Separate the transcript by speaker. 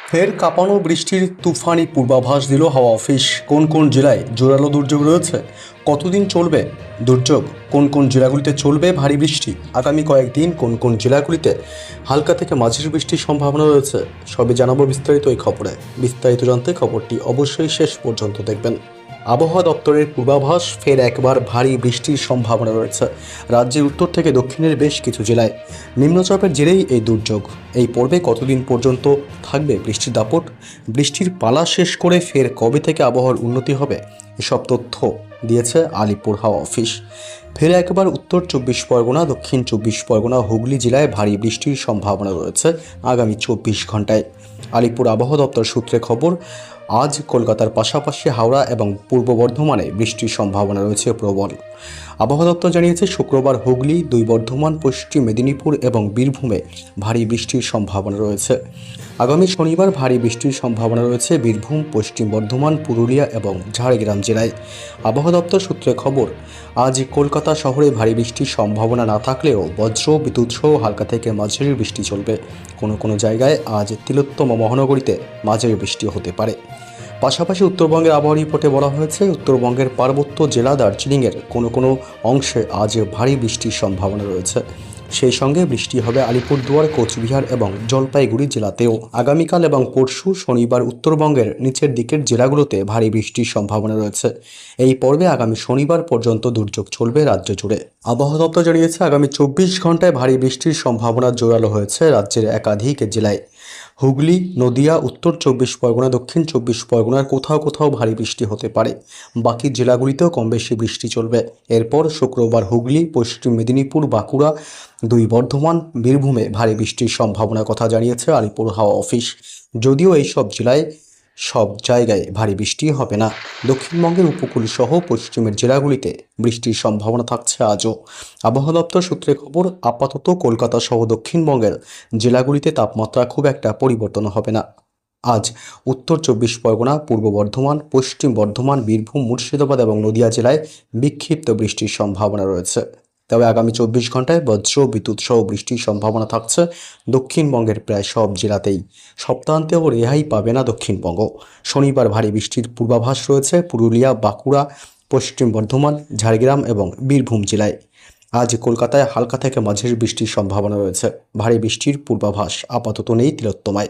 Speaker 1: ফের কাঁপানো বৃষ্টির তুফানি পূর্বাভাস দিল হাওয়া অফিস। কোন কোন জেলায় জোরালো দুর্যোগ রয়েছে, কতদিন চলবে দুর্যোগ, কোন কোন জেলাগুলিতে চলবে ভারী বৃষ্টি, আগামী কয়েকদিন কোন কোন জেলাগুলিতে হালকা থেকে মাঝারি বৃষ্টির সম্ভাবনা রয়েছে, সবই জানাবো বিস্তারিত এই খবরে। বিস্তারিত জানতে খবরটি অবশ্যই শেষ পর্যন্ত দেখবেন। আবহাওয়া দপ্তরের পূর্বাভাস, ফের একবার ভারী বৃষ্টির সম্ভাবনা রয়েছে রাজ্যের উত্তর থেকে দক্ষিণের বেশ কিছু জেলায়। নিম্নচাপের জেরেই এই দুর্যোগ। এই পর্বে কতদিন পর্যন্ত থাকবে বৃষ্টির দাপট, বৃষ্টির পালা শেষ করে ফের কবে থেকে আবহাওয়ার উন্নতি হবে, এসব তথ্য দিয়েছে আলিপুর হাওয়া অফিস। ফের একবার উত্তর 24 পরগনা, দক্ষিণ 24 পরগনা, হুগলি জেলায় ভারী বৃষ্টির সম্ভাবনা রয়েছে আগামী 24 ঘন্টায়। আলিপুর আবহাওয়া দপ্তর সূত্রে খবর, আজ কলকাতার পাশাপাশি হাওড়া এবং পূর্ব বর্ধমানে বৃষ্টির সম্ভাবনা রয়েছে প্রবল। আবহাওয়া দপ্তর জানিয়েছে, শুক্রবার হুগলি, 2 বর্ধমান, পশ্চিম মেদিনীপুর এবং বীরভূমে ভারী বৃষ্টির সম্ভাবনা রয়েছে। আগামী শনিবার ভারী বৃষ্টির সম্ভাবনা রয়েছে বীরভূম, পশ্চিম বর্ধমান, পুরুলিয়া এবং ঝাড়গ্রাম জেলায়। আবহাওয়া দপ্তর সূত্রে খবর, আজ কলকাতা শহরে ভারী বৃষ্টির সম্ভাবনা না থাকলেও বজ্র বিদ্যুৎ সহ হালকা থেকে মাঝারি বৃষ্টি চলবে। কোনো কোনো জায়গায় আজ তিলোত্তমা মহানগরীতে মাঝারি বৃষ্টি হতে পারে। পাশাপাশি উত্তরবঙ্গের আবহাওয়া রিপোর্টে বলা হয়েছে, উত্তরবঙ্গের পার্বত্য জেলা দার্জিলিংয়ের কোনো কোনো অংশে আজ ভারী বৃষ্টির সম্ভাবনা রয়েছে। সেই সঙ্গে বৃষ্টি হবে আলিপুরদুয়ার, কোচবিহার এবং জলপাইগুড়ি জেলাতেও। আগামীকাল এবং পরশু শনিবার উত্তরবঙ্গের নিচের দিকের জেলাগুলোতে ভারী বৃষ্টির সম্ভাবনা রয়েছে। এই পর্বে আগামী শনিবার পর্যন্ত দুর্যোগ চলবে রাজ্য জুড়ে। আবহাওয়া দপ্তর জানিয়েছে, আগামী 24 ঘন্টায় ভারী বৃষ্টির সম্ভাবনা জোরালো হয়েছে রাজ্যের একাধিক জেলায়। হুগলি, নদিয়া, উত্তর 24 পরগনা, দক্ষিণ 24 পরগনার কোথাও কোথাও ভারী বৃষ্টি হতে পারে। বাকি জেলাগুলিতেও কম বেশি বৃষ্টি চলবে। এরপর শুক্রবার হুগলি, পশ্চিম মেদিনীপুর, বাঁকুড়া, 2 বর্ধমান, বীরভূমে ভারী বৃষ্টির সম্ভাবনার কথা জানিয়েছে আলিপুর হাওয়া অফিস। যদিও এই সব জেলায় সব জায়গায় ভারী বৃষ্টি হবে না। দক্ষিণবঙ্গের উপকূল সহ পশ্চিমের জেলাগুলিতে বৃষ্টির সম্ভাবনা থাকছে আজও। আবহাওয়া দপ্তর সূত্রে খবর, আপাতত কলকাতা সহ দক্ষিণবঙ্গের জেলাগুলিতে তাপমাত্রা খুব একটা পরিবর্তন হবে না। আজ উত্তর 24 পরগনা, পূর্ব বর্ধমান, পশ্চিম বর্ধমান, বীরভূম, মুর্শিদাবাদ এবং নদিয়া জেলায় বিক্ষিপ্ত বৃষ্টির সম্ভাবনা রয়েছে। তবে আগামী 24 ঘন্টায় বজ্র বিদ্যুৎ সহ বৃষ্টির সম্ভাবনা থাকছে দক্ষিণবঙ্গের প্রায় সব জেলাতেই। সপ্তাহান্তেও রেহাই পাবে না দক্ষিণবঙ্গ। শনিবার ভারী বৃষ্টির পূর্বাভাস রয়েছে পুরুলিয়া, বাঁকুড়া, পশ্চিম বর্ধমান, ঝাড়গ্রাম এবং বীরভূম জেলায়। আজ কলকাতায় হালকা থেকে মাঝারি বৃষ্টির সম্ভাবনা রয়েছে। ভারী বৃষ্টির পূর্বাভাস আপাতত নেই তিলোত্তমায়।